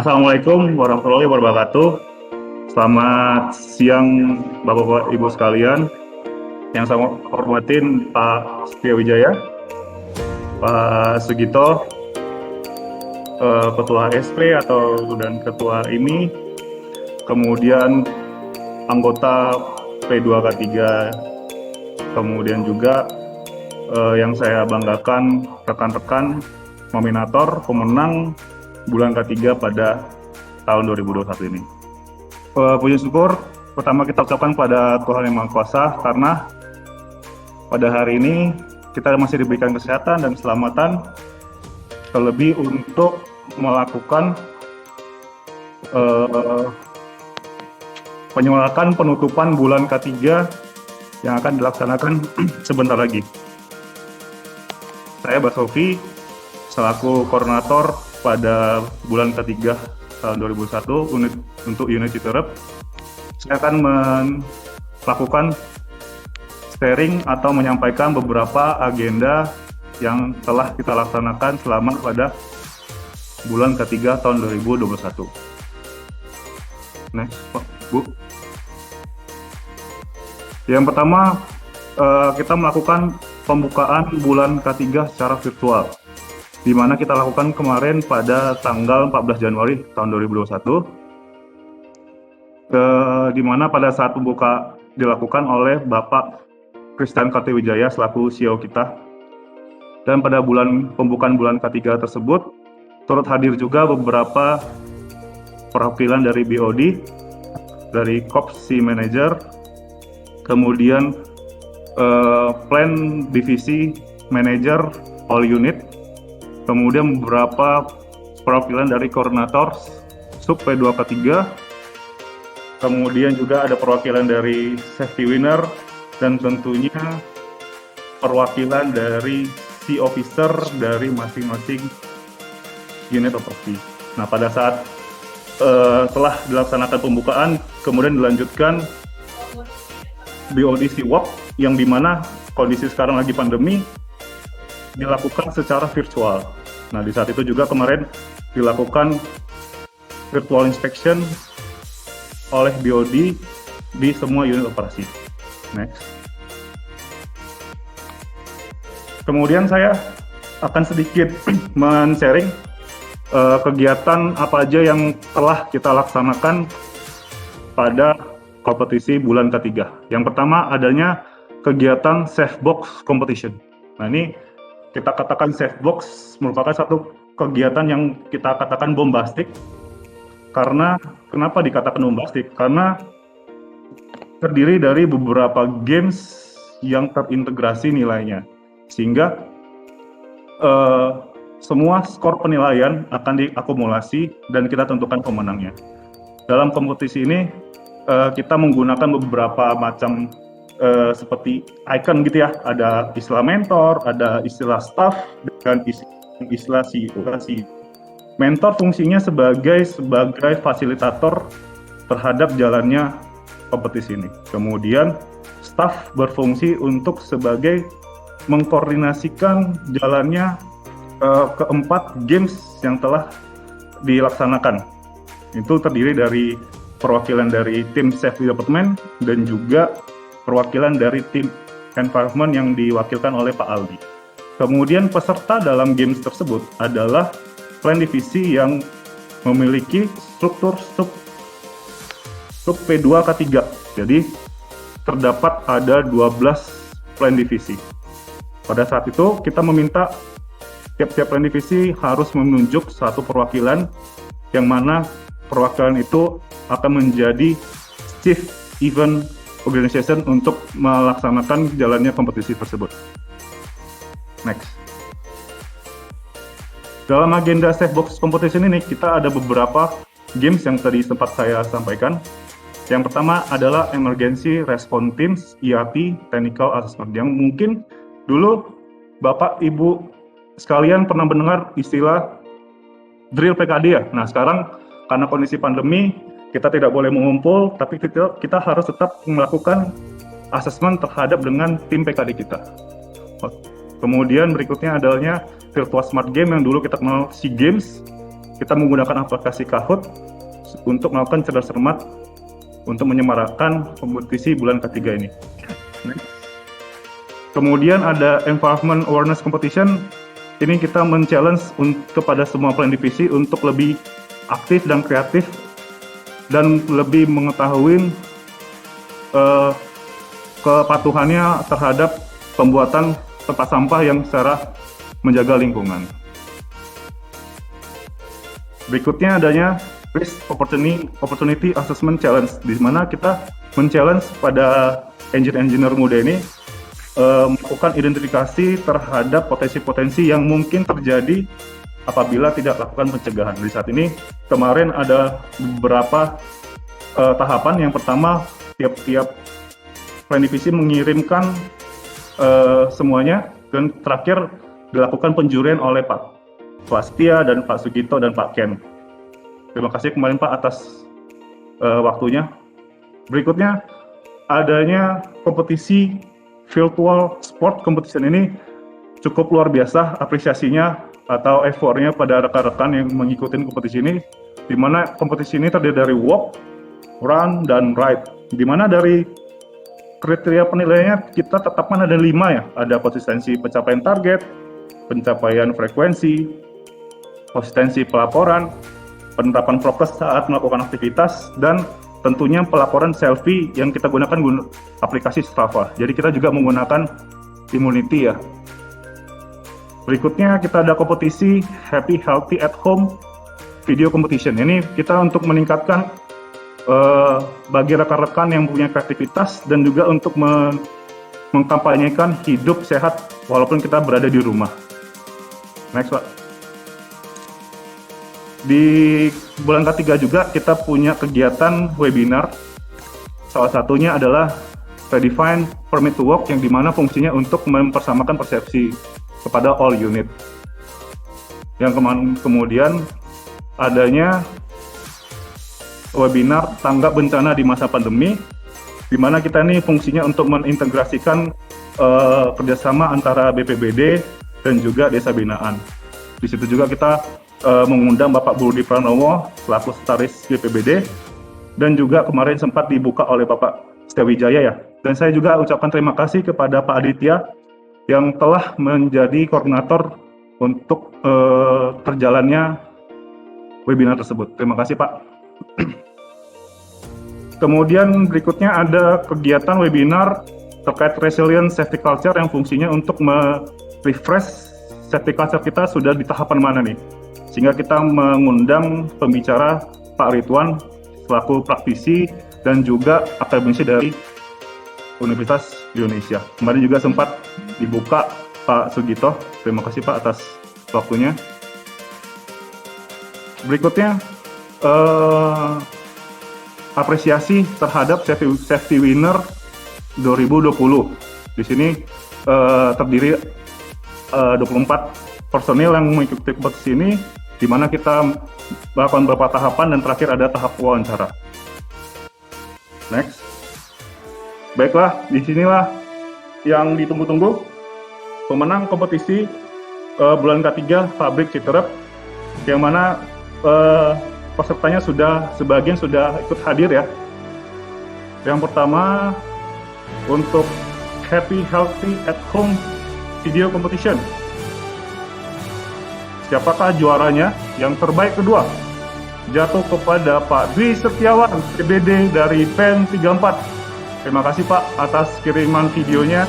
Assalamualaikum warahmatullahi wabarakatuh. Selamat siang Bapak-Bapak Ibu sekalian. Yang saya hormatin Pak Setia Wijaya, Pak Sugito, Ketua SP dan Ketua IMI, kemudian anggota P2K3, kemudian juga yang saya banggakan rekan-rekan nominator pemenang bulan ketiga pada tahun 2021 ini. Puji syukur pertama kita ucapkan pada Tuhan Yang Maha Kuasa karena pada hari ini kita masih diberikan kesehatan dan keselamatan, terlebih untuk melakukan penyelenggaraan penutupan bulan ketiga yang akan dilaksanakan sebentar lagi. Saya Basofi selaku koordinator pada bulan ketiga tahun 2021 untuk unit Citerep. Saya akan melakukan sharing atau menyampaikan beberapa agenda yang telah kita laksanakan selama pada bulan ketiga tahun 2021. Next, Bu. Yang pertama, kita melakukan pembukaan bulan ketiga secara virtual, di mana kita lakukan kemarin pada tanggal 14 Januari tahun 2021, di mana pada saat pembuka dilakukan oleh Bapak Christian Kartiwijaya selaku CEO kita. Dan pada pembukaan bulan ketiga tersebut, turut hadir juga beberapa perwakilan dari BOD, dari Kopsi Manager, kemudian Plan Divisi Manager All Unit, kemudian beberapa perwakilan dari koordinator sub P2K3, kemudian juga ada perwakilan dari Safety Winner, dan tentunya perwakilan dari Sea Officer dari masing-masing unit operasi. Nah, pada saat telah dilaksanakan pembukaan, kemudian dilanjutkan BOD Sea-Walk, yang dimana kondisi sekarang lagi pandemi, dilakukan secara virtual. Nah, di saat itu juga kemarin dilakukan virtual inspection oleh BOD di semua unit operasi. Next. Kemudian saya akan sedikit men-sharing kegiatan apa aja yang telah kita laksanakan pada kompetisi bulan ketiga. Yang pertama adanya kegiatan Safe Box Competition. Nah, ini kita katakan Safe Box merupakan satu kegiatan yang kita katakan bombastik. Karena kenapa dikatakan bombastik? Karena terdiri dari beberapa games yang terintegrasi nilainya, sehingga semua skor penilaian akan diakumulasi dan kita tentukan pemenangnya. Dalam kompetisi ini kita menggunakan beberapa macam seperti icon gitu ya, ada istilah mentor, ada istilah staff, dan istilah CEO. Mentor fungsinya sebagai fasilitator terhadap jalannya kompetisi ini. Kemudian staff berfungsi untuk sebagai mengkoordinasikan jalannya keempat games yang telah dilaksanakan. Itu terdiri dari perwakilan dari tim safety department dan juga perwakilan dari tim environment yang diwakilkan oleh Pak Aldi. Kemudian peserta dalam games tersebut adalah plan divisi yang memiliki struktur sub P2K3. Jadi terdapat ada 12 plan divisi. Pada saat itu kita meminta tiap-tiap plan divisi harus menunjuk satu perwakilan, yang mana perwakilan itu akan menjadi chief event organization untuk melaksanakan jalannya kompetisi tersebut. Next. Dalam agenda Safe Box Competition ini kita ada beberapa games yang tadi sempat saya sampaikan. Yang pertama adalah Emergency Response Teams ERT Technical Assessment, yang mungkin dulu Bapak Ibu sekalian pernah mendengar istilah drill PKD ya. Nah, sekarang karena kondisi pandemi kita tidak boleh mengumpul, tapi kita harus tetap melakukan asesmen terhadap dengan tim PKD kita. Kemudian berikutnya adalah Virtual Smart Game yang dulu kita kenal SEA Games, kita menggunakan aplikasi Kahoot untuk melakukan cerdas cermat untuk menyemarakan kompetisi bulan ketiga ini. Kemudian ada Environment Awareness Competition. Ini kita men-challenge kepada semua plan divisi untuk lebih aktif dan kreatif dan lebih mengetahui kepatuhannya terhadap pembuatan tempat sampah yang secara menjaga lingkungan. Berikutnya adanya Risk Opportunity Assessment Challenge, di mana kita men-challenge pada engineer muda ini melakukan identifikasi terhadap potensi-potensi yang mungkin terjadi apabila tidak lakukan pencegahan. Di saat ini kemarin ada beberapa tahapan. Yang pertama, tiap-tiap plan divisi mengirimkan semuanya, dan terakhir dilakukan penjurian oleh Pak Swastia dan Pak Sugito dan Pak Ken. Terima kasih kemarin Pak atas waktunya. Berikutnya adanya kompetisi virtual sport competition. Ini cukup luar biasa apresiasinya atau effortnya pada rekan-rekan yang mengikuti kompetisi ini, di mana kompetisi ini terdiri dari walk, run, dan ride. Di mana dari kriteria penilaiannya kita tetapkan ada 5 ya, ada konsistensi pencapaian target, pencapaian frekuensi, konsistensi pelaporan, penerapan prokes saat melakukan aktivitas, dan tentunya pelaporan selfie yang kita gunakan aplikasi Strava. Jadi kita juga menggunakan Immunity ya. Berikutnya kita ada kompetisi Happy Healthy at Home Video Competition. Ini kita untuk meningkatkan bagi rekan-rekan yang punya kreativitas dan juga untuk mengkampanyekan hidup sehat walaupun kita berada di rumah. Next Pak. Di bulan ketiga juga kita punya kegiatan webinar. Salah satunya adalah Redefine Permit to Work, yang dimana fungsinya untuk mempersamakan persepsi kepada all unit. Yang kemudian adanya webinar tanggap bencana di masa pandemi, di mana kita ini fungsinya untuk mengintegrasikan kerjasama antara BPBD dan juga desa binaan. Di situ juga kita mengundang Bapak Budi Pranowo selaku sekretaris BPBD, dan juga kemarin sempat dibuka oleh Bapak Setiawijaya ya. Dan saya juga ucapkan terima kasih kepada Pak Aditya yang telah menjadi koordinator untuk terjalannya webinar tersebut. Terima kasih Pak. Kemudian berikutnya ada kegiatan webinar terkait resilient safety culture yang fungsinya untuk refresh safety culture kita sudah di tahapan mana nih. Sehingga kita mengundang pembicara Pak Ridwan selaku praktisi dan juga akademisi dari Universitas Indonesia. Kemarin juga sempat dibuka Pak Sugito. Terima kasih Pak atas waktunya. Berikutnya apresiasi terhadap safety winner 2020. Di sini terdiri 24 personil yang mengikuti kompetisi ini, di mana kita melakukan beberapa tahapan dan terakhir ada tahap wawancara. Next. Baiklah, disinilah yang ditunggu-tunggu. Pemenang kompetisi bulan ketiga Pabrik Citerep, yang mana pesertanya sebagian sudah ikut hadir ya. Yang pertama untuk Happy Healthy at Home Video Competition. Siapakah juaranya? Yang terbaik kedua jatuh kepada Pak Dwi Setiawan, PBD dari PEN 34. Terima kasih Pak atas kiriman videonya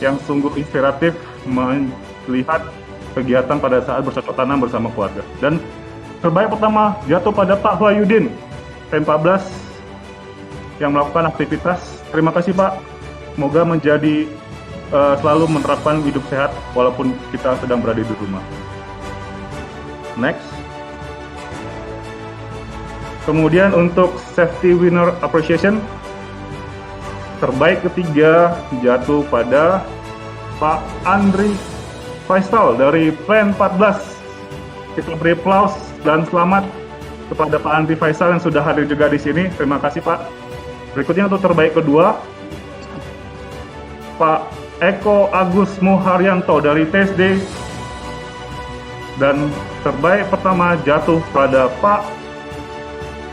yang sungguh inspiratif melihat kegiatan pada saat bercocok tanam bersama keluarga. Dan terbaik pertama jatuh pada Pak Wahyudin, PEN 14, yang melakukan aktivitas. Terima kasih Pak. Semoga menjadi selalu menerapkan hidup sehat walaupun kita sedang berada di rumah. Next. Kemudian untuk Safety Winner Appreciation, terbaik ketiga jatuh pada Pak Andri Faisal dari PEN 14. Kita beri aplaus dan selamat kepada Pak Andri Faisal yang sudah hadir juga di sini. Terima kasih Pak. Berikutnya untuk terbaik kedua, Pak Eko Agus Muharyanto dari TSD Dan terbaik pertama jatuh pada Pak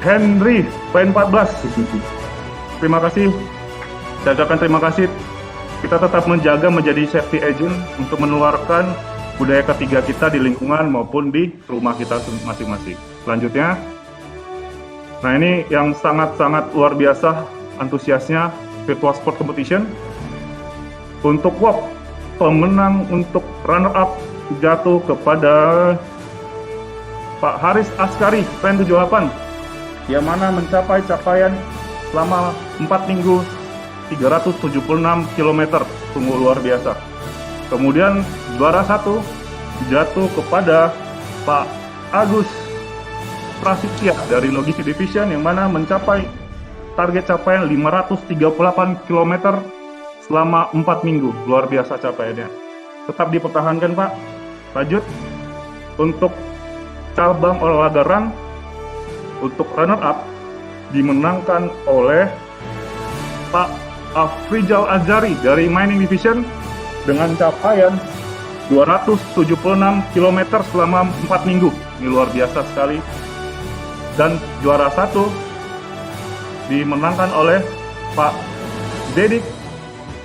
Henry, poin 14. Terima kasih. Saya ucapkan terima kasih. Kita tetap menjaga menjadi safety agent untuk menularkan budaya ketiga kita di lingkungan maupun di rumah kita masing-masing. Selanjutnya, nah ini yang sangat-sangat luar biasa antusiasnya virtual sport competition. Untuk walk, pemenang untuk runner up jatuh kepada Pak Haris Askari, poin 78, yang mana mencapai capaian selama 4 minggu 376 km, sungguh luar biasa. Kemudian juara 1 jatuh kepada Pak Agus Prasetya dari Logistik Division, yang mana mencapai target capaian 538 km selama 4 minggu. Luar biasa capaiannya. Tetap dipertahankan, Pak. Lanjut. Untuk cabang olahraga run, untuk runner up dimenangkan oleh Pak Afrizal Azari dari Mining Division dengan capaian 276 km selama 4 minggu. Ini luar biasa sekali. Dan juara 1 dimenangkan oleh Pak Dedik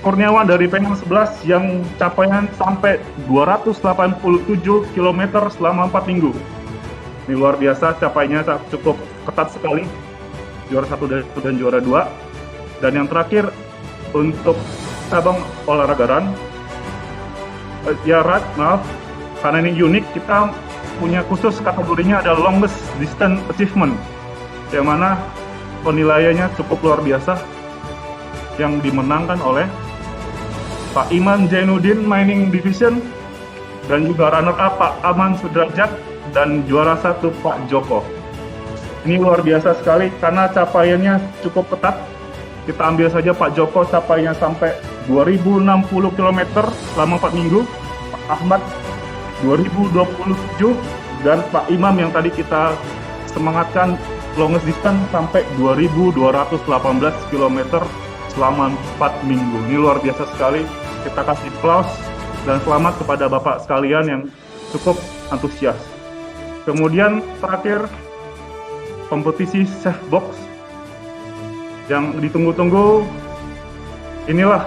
Kurniawan dari Penang 11 yang capaian sampai 287 km selama 4 minggu. Ini luar biasa, capaiannya cukup ketat sekali. Juara 1 dan juara 2. Dan yang terakhir untuk cabang olahraga run, maaf, karena ini unik, kita punya khusus kategorinya ada longest distance achievement, yang mana penilaiannya cukup luar biasa, yang dimenangkan oleh Pak Iman Zainuddin Mining Division, dan juga runner up Pak Aman Sudrajat, dan juara 1 Pak Joko. Ini luar biasa sekali karena capaiannya cukup ketat. Kita ambil saja Pak Joko, capaiannya sampai 2060 km selama 4 minggu. Pak Ahmad 2027, dan Pak Imam yang tadi kita semangatkan longest distance sampai 2218 km selama 4 minggu. Ini luar biasa sekali. Kita kasih applause dan selamat kepada Bapak sekalian yang cukup antusias. Kemudian terakhir, kompetisi safe box yang ditunggu-tunggu. Inilah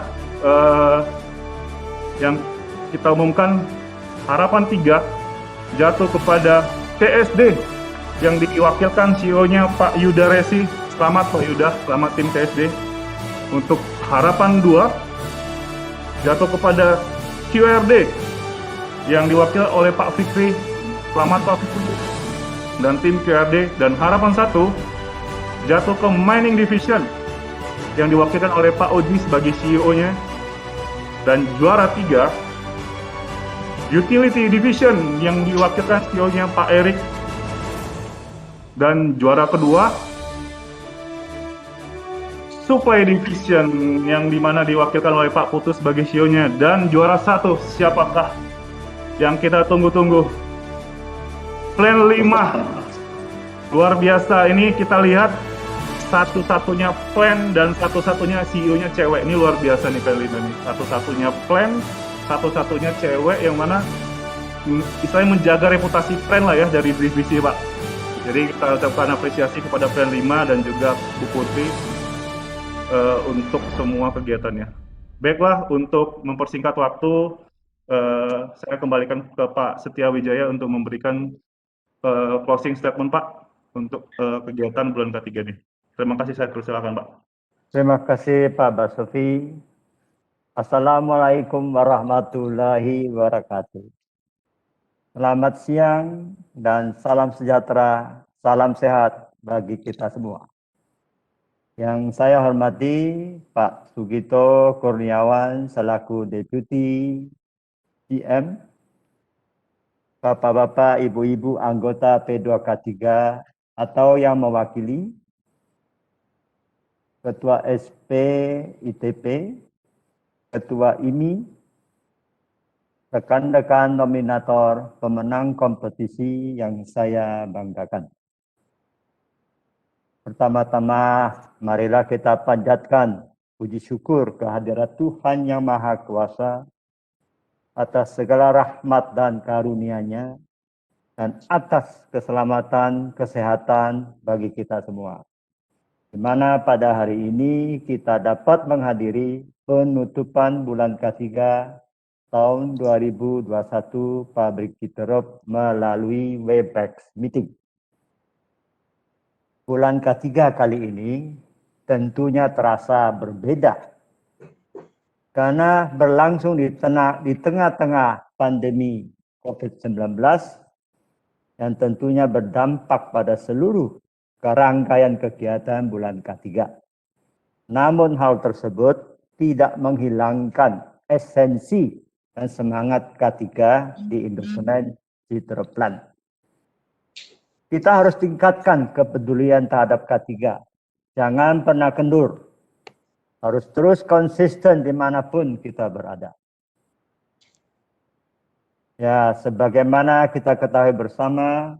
yang kita umumkan. Harapan 3 jatuh kepada TSD yang diwakilkan CEO-nya Pak Yuda Resi. Selamat Pak Yuda, selamat tim TSD. Untuk harapan 2 jatuh kepada QRD yang diwakil oleh Pak Fikri. Selamat Pak Fikri dan tim QRD. Dan harapan 1 jatuh ke Mining Division yang diwakilkan oleh Pak Oji sebagai CEO-nya. Dan juara 3 Utility Division yang diwakilkan CEO-nya Pak Erik. Dan juara kedua Supply Division yang dimana diwakilkan oleh Pak Putu sebagai CEO-nya. Dan juara 1 siapakah yang kita tunggu-tunggu? Plan 5. Luar biasa, ini kita lihat satu-satunya plan dan satu-satunya CEO-nya cewek. Ini luar biasa nih Plan 5 ini. Satu-satunya plan, satu-satunya cewek yang mana istilahnya menjaga reputasi plan lah ya dari divisi, Pak. Jadi kita ucapkan apresiasi kepada Plan 5 dan juga Bu Putri untuk semua kegiatannya. Baiklah, untuk mempersingkat waktu, saya kembalikan ke Pak Setia Wijaya untuk memberikan closing statement, Pak, untuk kegiatan bulan ketiga ini. Terima kasih, saya persilakan, Pak. Terima kasih Pak Basofi. Assalamualaikum warahmatullahi wabarakatuh. Selamat siang dan salam sejahtera, salam sehat bagi kita semua. Yang saya hormati Pak Sugito Kurniawan selaku Deputi GM, Bapak-bapak, Ibu-ibu anggota P2K3 atau yang mewakili, Ketua SP ITP, Ketua IMI, rekan-rekan nominator pemenang kompetisi yang saya banggakan. Pertama-tama, marilah kita panjatkan puji syukur kehadirat Tuhan Yang Maha Kuasa atas segala rahmat dan karunia-Nya dan atas keselamatan, kesehatan bagi kita semua. Di mana pada hari ini kita dapat menghadiri penutupan bulan ketiga tahun 2021 Pabrik Citerup melalui Webex Meeting. Bulan ketiga kali ini tentunya terasa berbeda karena berlangsung di tengah-tengah pandemi COVID-19 yang tentunya berdampak pada seluruh rangkaian kegiatan bulan ketiga. Namun hal tersebut tidak menghilangkan esensi dan semangat K3 di Indosemen Citerupland. Kita harus tingkatkan kepedulian terhadap K3. Jangan pernah kendur. Harus terus konsisten dimanapun kita berada. Ya, sebagaimana kita ketahui bersama,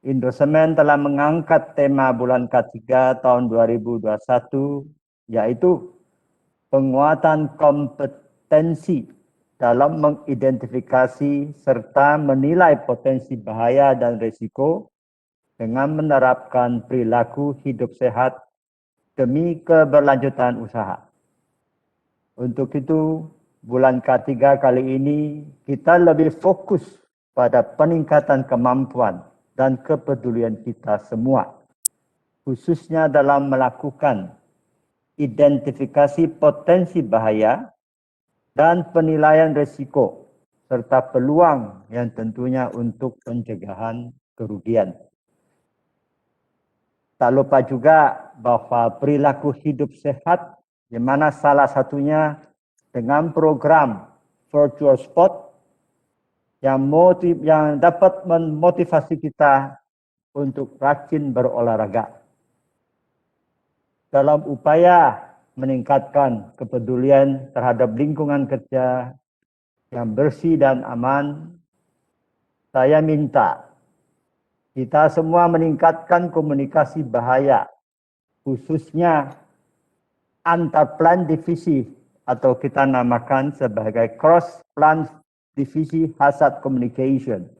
Indosemen telah mengangkat tema bulan K3 tahun 2021, yaitu penguatan kompetensi dalam mengidentifikasi serta menilai potensi bahaya dan risiko dengan menerapkan perilaku hidup sehat demi keberlanjutan usaha. Untuk itu, bulan K3 kali ini kita lebih fokus pada peningkatan kemampuan dan kepedulian kita semua, khususnya dalam melakukan identifikasi potensi bahaya dan penilaian risiko serta peluang yang tentunya untuk pencegahan kerugian. Tak lupa juga bahwa perilaku hidup sehat, di mana salah satunya dengan program Virtual Sport yang dapat memotivasi kita untuk rajin berolahraga. Dalam upaya meningkatkan kepedulian terhadap lingkungan kerja yang bersih dan aman, saya minta kita semua meningkatkan komunikasi bahaya, khususnya antar plan divisi atau kita namakan sebagai cross plan divisi hazard communication.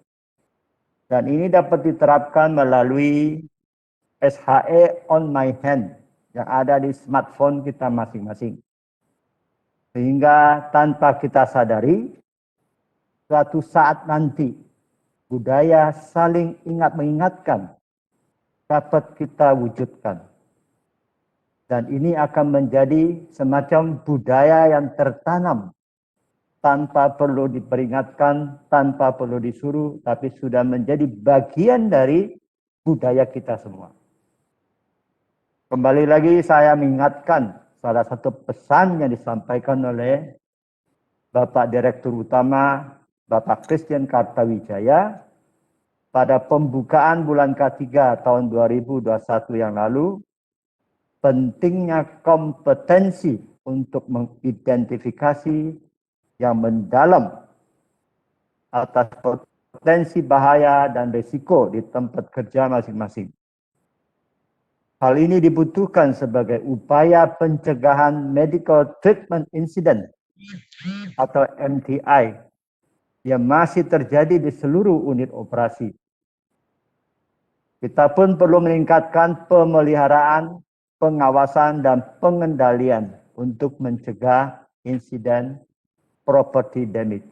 Dan ini dapat diterapkan melalui SHE on my hand yang ada di smartphone kita masing-masing. Sehingga tanpa kita sadari, suatu saat nanti budaya saling ingat mengingatkan dapat kita wujudkan. Dan ini akan menjadi semacam budaya yang tertanam tanpa perlu diperingatkan, tanpa perlu disuruh, tapi sudah menjadi bagian dari budaya kita semua. Kembali lagi saya mengingatkan salah satu pesan yang disampaikan oleh Bapak Direktur Utama, Bapak Christian Kartawijaya, pada pembukaan bulan K3 tahun 2021 yang lalu, pentingnya kompetensi untuk mengidentifikasi yang mendalam atas potensi bahaya dan risiko di tempat kerja masing-masing. Hal ini dibutuhkan sebagai upaya pencegahan medical treatment incident atau MTI yang masih terjadi di seluruh unit operasi. Kita pun perlu meningkatkan pemeliharaan, pengawasan, dan pengendalian untuk mencegah insiden property damage.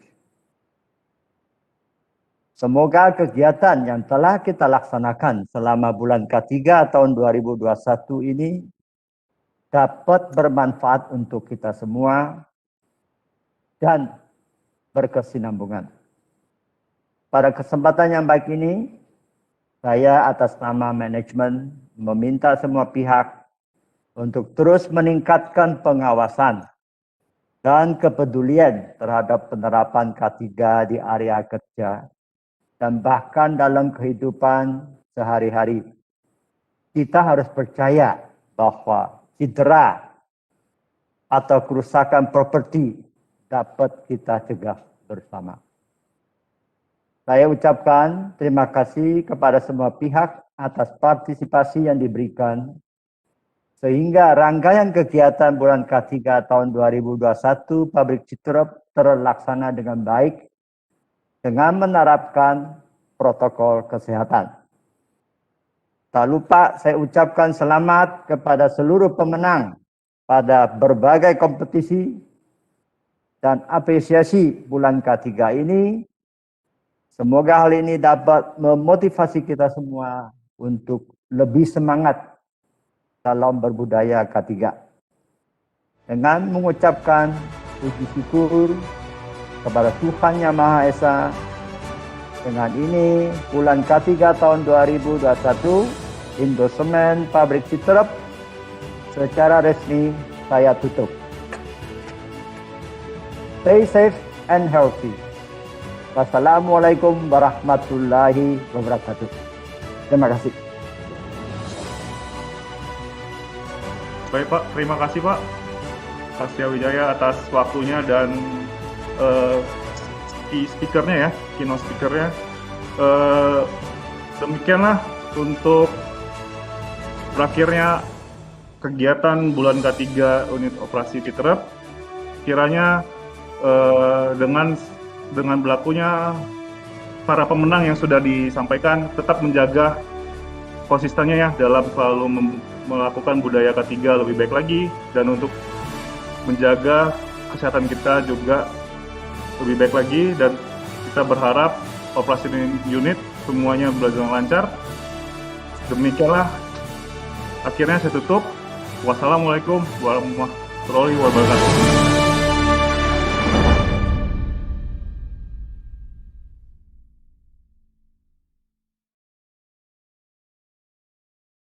Semoga kegiatan yang telah kita laksanakan selama bulan K3 tahun 2021 ini dapat bermanfaat untuk kita semua dan berkesinambungan. Pada kesempatan yang baik ini, saya atas nama manajemen meminta semua pihak untuk terus meningkatkan pengawasan dan kepedulian terhadap penerapan K3 di area kerja dan bahkan dalam kehidupan sehari-hari. Kita harus percaya bahwa cedera atau kerusakan properti dapat kita cegah bersama. Saya ucapkan terima kasih kepada semua pihak atas partisipasi yang diberikan, sehingga rangkaian kegiatan bulan K3 tahun 2021 Pabrik Citerup terlaksana dengan baik, dengan menerapkan protokol kesehatan. Tak lupa saya ucapkan selamat kepada seluruh pemenang pada berbagai kompetisi dan apresiasi bulan K3 ini. Semoga hal ini dapat memotivasi kita semua untuk lebih semangat dalam berbudaya K3. Dengan mengucapkan puji syukur kepada Tuhan Yang Maha Esa, dengan ini bulan K3 tahun 2021 Indosemen Pabrik Citerep secara resmi saya tutup. Stay safe and healthy. Wassalamualaikum warahmatullahi wabarakatuh. Terima kasih. Baik Pak, terima kasih Pak Sastia Wijaya atas waktunya dan speakernya ya, keynote speakernya. Demikianlah untuk berakhirnya kegiatan bulan K3 unit operasi Citerep. Kiranya dengan berlakunya para pemenang yang sudah disampaikan tetap menjaga konsistennya ya dalam selalu melakukan budaya K3 lebih baik lagi, dan untuk menjaga kesehatan kita juga lebih baik lagi, dan kita berharap operasi unit semuanya berjalan lancar. Demikianlah akhirnya saya tutup. Wassalamualaikum warahmatullahi wabarakatuh.